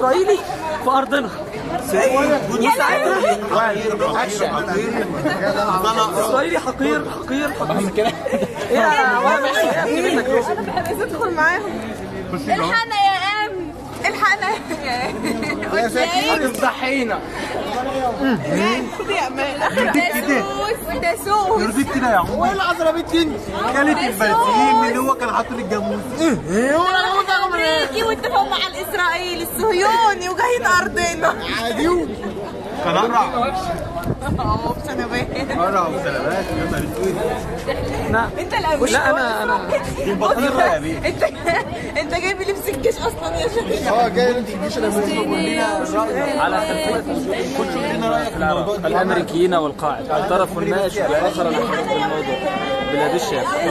اسرائيلي في ارضنا. وساعتها اسرائيلي حقير حقير حقير. ايه يا منك ليه؟ انا بحب ادخل معاهم. الحقنا يا امن، الحقنا يا ساتر افضحينا. يا امان ده سوس يرضيك كده يا عم. وايه العذرة بنتي انت؟ كانت البرسيم اللي هو كان حاطط الجاموس. ايه هو الامريكي واتفقوا مع الاسرائيلي الصهيوني وجايين ارضنا عادي. كان قرع. بسنوات قرع وسلامات يا نهار اسود. انت الامين. لا انا دي البطيخه يا بيه. انت جايب لبس الجيش اصلا يا شيخ. جاي لبس الجيش. انا على خلفيه كلنا رايك في الموضوع ده. الامريكيين والقاعد الطرف الناشئ والاخر المحرك الموضوع بلاد الشام. ايه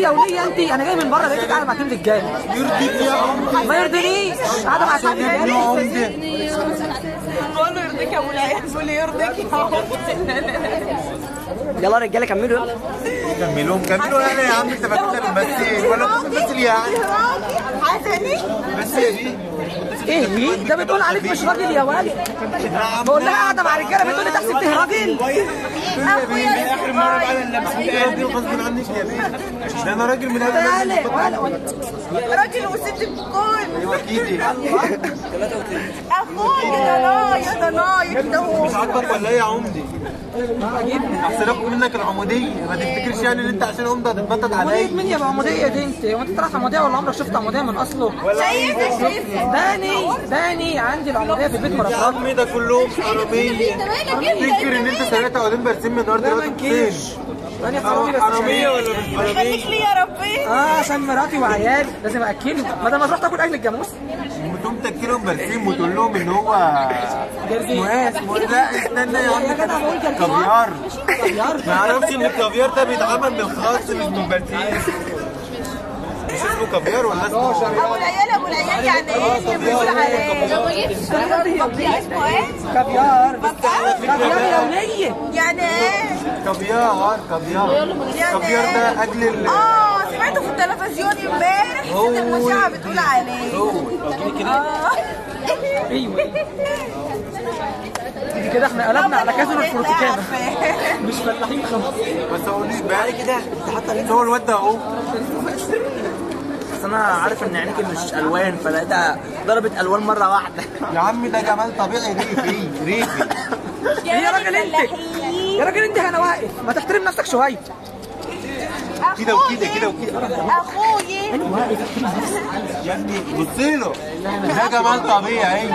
يا وليه انت؟ انا جاي من بره لقيتك قاعده مع تيم رجاله. يرضيك يا عم. ما يرضينيش قاعده مع تيم رجاله. بقول له يرضيك يا ابو العيال، بيقول لي يرضيك يا عم. يلا رجاله كملوا يلا. كملوا يعني يا عم. انت فاكرنا بنمثل ولا بنمثل يعني؟ حسني بس يا بيه. ايه دي؟ ده بتقول عليك مش راجل يا ولد. بقول لها قاعده مع رجاله بتقول لي تحسب فيه راجل. اخويا اخر مره بقى انا لابس دي غصب عنك يا بيه. ده انا راجل من تعالى راجل وست بكون. ايوه اكيد. اخويا ده نايا كده هو. مش عاجبك ولا ايه يا عمدي؟ احسن اخد منك العموديه. ما تفتكرش يعني ان انت عشان عمده هتتنطط عليا. مين يا عموديه دي انت؟ هو انت طلعت عموديه ولا عمرك شفت عموديه من اصله؟ شايفك داني عندي العموديه في البيت يا مرات. عم ده كلهم حراميه. تفتكر ان انت سرقت عودين برسيم النهارده دلوقتي فين؟ داني حراميه ولا مش خليك حراميه؟ لي يا ربي. عشان مراتي وعيالي لازم اكلهم بدل ما تروح تاكل اكل الجاموس. وتقوم تاكلهم برسيم وتقول لهم ان هو اسمه ايه؟ لا استنى يا عم. كافيار. ما اعرفش ان الكافيار ده بيتعمل من خاص مش من برسيم. مش اسمه كافيار ولا اسمه ابو العيال يعني ايه بيقول عليه؟ اسمه ايه؟ كافيار يا وليه. يعني ايه؟ كافيار. كافيار ده اكل سمعته في التلفزيون امبارح. ست المذيعة بتقول عليه. ايوه كده احنا قلبنا على كازون الفورتيكانا. مش فلاحين خالص. بس هو ليه بقى كده انت حاطط هو الواد ده اهو. بس انا عارف ان عينيك مش الوان فلقيتها ضربت الوان مره واحده. يا عم ده جمال طبيعي ريفي. يا راجل انت يا راجل انت انا واقف ما تحترم نفسك شويه. كده وكده كده وكده. اخويا يا ابني بص له ده جمال طبيعي.